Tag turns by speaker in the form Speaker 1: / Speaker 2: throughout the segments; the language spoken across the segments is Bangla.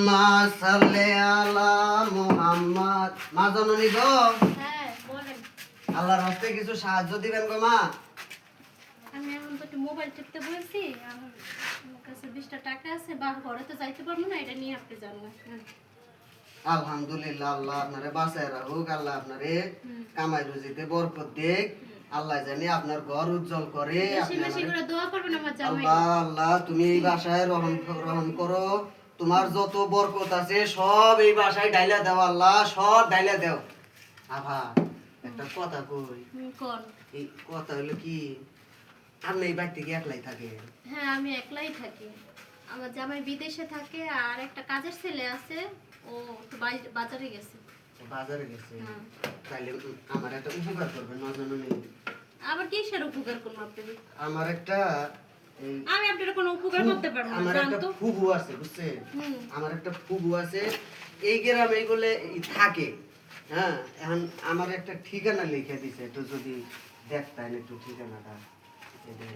Speaker 1: মা সাল্লে আলা মুহাম্মদ। মা জননী গো,
Speaker 2: হ্যাঁ বলেন।
Speaker 1: আল্লাহর হস্তে কিছু সাহায্য দিবেন গো মা।
Speaker 2: আমি এখন তো একটু মোবাইল টিপতে বলছি, আমার কাছে 20টা টাকা আছে, বা ঘরে তো যাইতে পারবো না, এটা নিয়ে আপনি যান না।
Speaker 1: আলহামদুলিল্লাহ, আল্লাহ আপনারে বাঁচায় রাখুক, আল্লাহ আপনারে কামাই রুজিতে বরকত দিক, আল্লাহ জানি আপনার ঘর উজ্জ্বল করে।
Speaker 2: বেশি বেশি করে দোয়া করবেন আমার জামাই।
Speaker 1: আল্লাহ আল্লাহ তুমি এই বাসায় রহম করো, তোমার যত বরকত আছে সব এই বাসায় ডাইলা দাও, আল্লাহ সব ডাইলা দাও। আভা একটা কথা কই,
Speaker 2: কোন?
Speaker 1: এই কথা হলো কি, আপনি এই বাড়ি থেকে একলাই থাকে?
Speaker 2: হ্যাঁ আমি একলাই থাকি, আমার জামাই বিদেশে থাকে, আর একটা কাজের ছেলে আছে, ও একটু বাজারে গেছে।
Speaker 1: বাজারে গেছে?
Speaker 2: হ্যাঁ।
Speaker 1: তাইলে আমার একটা উপকার করবেন না জানেন?
Speaker 2: আবার কিসের উপকার করবো আপনি?
Speaker 1: আমার একটা
Speaker 2: আমি আপনার কোনো উপকার করতে পারবো না,
Speaker 1: আমার
Speaker 2: জান
Speaker 1: একটা
Speaker 2: তো।
Speaker 1: ফুবু আছে বুঝছেন, আমার একটা ফুবু আছে এই গ্রামে, এইগুলো থাকে। হ্যাঁ, এখন আমার একটা ঠিকানা লিখে দিছে, একটু যদি দেখতেন একটু ঠিকানাটা। এই যে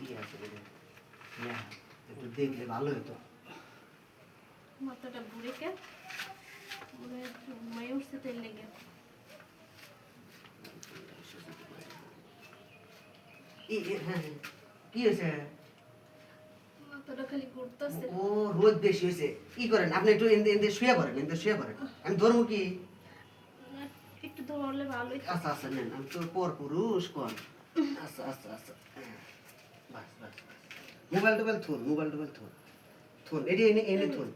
Speaker 1: ই আছে, হ্যাঁ একটু দেখলে ভালো হতো।
Speaker 2: মাথাটা ঘুরে কে মনে ঘুমাই উঠছে তেল লেগে।
Speaker 1: হ্যাঁ, কি হয়েছে?
Speaker 2: মাথাটা খালি ঘুরতেছে।
Speaker 1: ও রোদ বেশি হয়েছে, কি করেন আপনি, একটু এনদে শুয়ে পড়েন, আমি ধরবো কি?
Speaker 2: একটু ধরলে ভালোই।
Speaker 1: আচ্ছা আচ্ছা নেন, আমি তো পর পুরুষ কোন। আচ্ছা আচ্ছা আচ্ছা, বাস বাস বাস, মোবাইল টোবাইল থুন এটি এনে এনে থুন।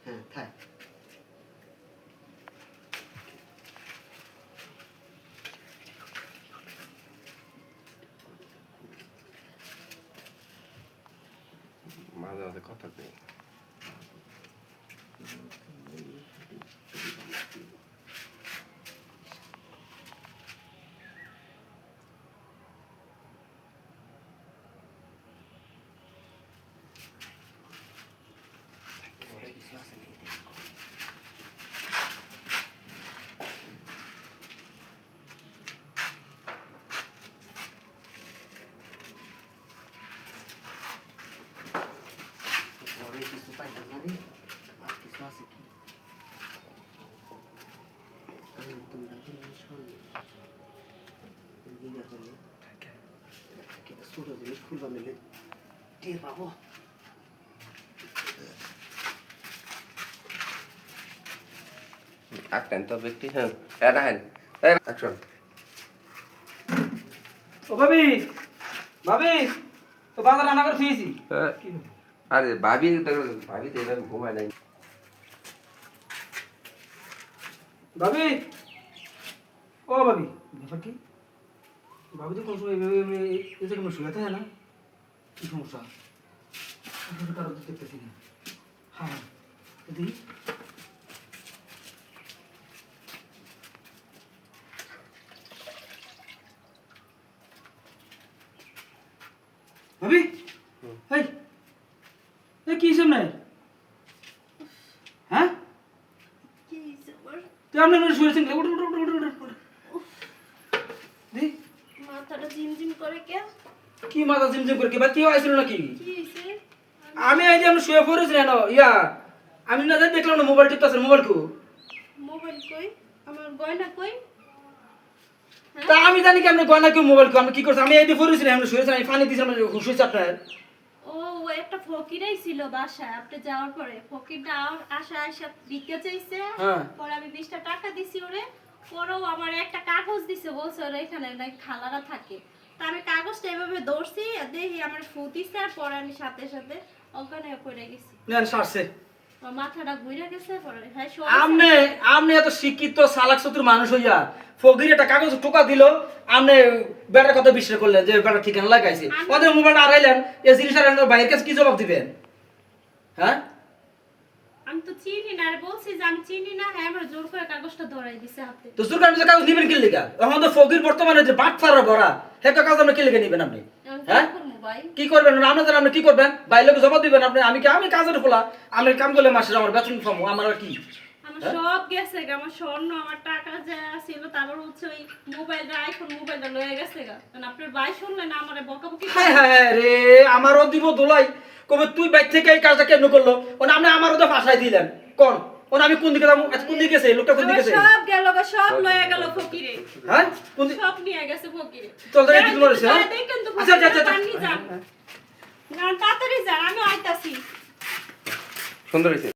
Speaker 1: হ্যাঁ থাক।
Speaker 3: মাঝে মাঝে কথা নেই।
Speaker 1: কিছু পাইতাম না রে, আর কিছু আছে কি? তোমরা ছোট জিনিস খুলবা নিলে টের পাবো।
Speaker 3: আঁকতেন তো ব্যক্তি, হ্যাঁ এটা হ্যাঁ অ্যাকশন।
Speaker 4: ও ভাবি, ভাবি তো বাজার রান্না করে খেয়েছি।
Speaker 3: আরে ভাবি তো এভাবে ঘুমায় নাই।
Speaker 4: ভাবি, ও ভাবি, ব্যাপার কি? ভাবি তো কোন সময় এইভাবে এই জায়গায় শুয়ে থাকে না, কি সমস্যা? কারো তো দেখতেছি না। হ্যাঁ দেখি। ভাবি, এই এই কি সামনে? হ্যাঁ
Speaker 2: কি হইছে আবার?
Speaker 4: তুই আপনার শুয়েছেন, উঠ উঠ উঠ উঠ উঠ উঠ। দি
Speaker 2: মাথাটা ঝিমঝিম করে কে?
Speaker 4: কি মাথা জিমজিম করে, কি বা কেউ আইছিল নাকি?
Speaker 2: কি হইছে?
Speaker 4: আমি এই যে আমি শুয়ে পড়েছি না ইয়া, আমি না যাই দেখলাম না মোবাইল টিপতেছে, মোবাইল কো?
Speaker 2: মোবাইল কই? আমার গয়না কই?
Speaker 4: তা আমি জানি কি আপনি গয়না কেউ মোবাইল কো? আমি কি করছি? আমি এই যে পড়েছি না, আমি শুয়েছি, আমি পানি দিয়েছি, আমি শুয়েছি আপনার।
Speaker 2: ও একটা ফকিরাই ছিল বাসায়, আপনি যাওয়ার পরে ফকিরটা আশা ভিক্ষা চাইছে।
Speaker 4: হ্যাঁ।
Speaker 2: পরে আমি 20টা টাকা দিছি ওরে, পরেও আমার একটা কাগজ দিছে, বলছে ওরা এখানে নাকি খালারা থাকে। তা আমি কাগজটা এভাবে ধরছি, দেখি আমার ফু দিছে, আর পরে আমি সাথে সাথে অজ্ঞান হয়ে পড়ে গেছি।
Speaker 4: নেন সারছে।
Speaker 2: আমার মাথাটা ঘুরে গেছে, পরে হ্যাঁ
Speaker 4: আপনি আপনি এত শিক্ষিত চালাক চতুর মানুষ হইয়া ফকির একটা কাগজ টোকা দিল, আপনি বেটার কথা বিশ্বাস করলেন যে বেটার ঠিকানা লাগাইছে, ওদের মোবাইলটা আড়াইলেন, এই জিনিসটা বাইরের কাছে কি জবাব দিবেন? হ্যাঁ
Speaker 2: আমি তো চিনি না, আর বলছি যে আমি চিনি না, হ্যাঁ আমার জোর করে কাগজটা ধরাই দিছে হাতে।
Speaker 4: তো সুরকার কাগজ নিবেন কি লিগা? এখন তো ফকির বর্তমানে যে বাট ফারা ভরা, হ্যাঁ কাগজ আপনি কি লিখে নিবেন আপনি? হ্যাঁ কি করবেন আপনাদের? আপনি কি করবেন? বাইরে জমা দিবেন আপনি? আমি কাজের ফোলা, আমি কাম করলে মাসের আমার বেতন পাবো, আমার আর কি?
Speaker 2: আমার সব গেছে গা, আমার স্বর্ণ, আমার টাকা যা ছিল, তারপর হচ্ছে ওই মোবাইলটা, আইফোন মোবাইলটা লয়ে গেছে গা। কারণ আপনার ভাই শুনলে না আমারে বকাবকি করে।
Speaker 4: হায় হায় হায় রে, আমারও দিব দোলাই। কবে তুই বাইর থেকে এই কাজটা কেন করলো? ওনা আপনি আমারও তো ফাঁসাই দিলেন। কোন ওনা আমি কোন দিকে যাবো? কোন দিকে গেছে লোকটা? কোন দিকে
Speaker 2: আমার
Speaker 4: গেছে?
Speaker 2: সব গেল গা, সব লয়ে গেল ফকিরে।
Speaker 4: হ্যাঁ কোন দিকে?
Speaker 2: সব নিয়ে গেছে ফকিরে।
Speaker 4: চল দেখে কি বলেছে? হ্যাঁ
Speaker 2: দেখেন তো
Speaker 4: আচ্ছা আচ্ছা
Speaker 2: ফকিরে,
Speaker 4: আচ্ছা
Speaker 2: পানি যান। না তাড়াতাড়ি যান, আমি আইতাছি।
Speaker 3: সুন্দর হয়েছে।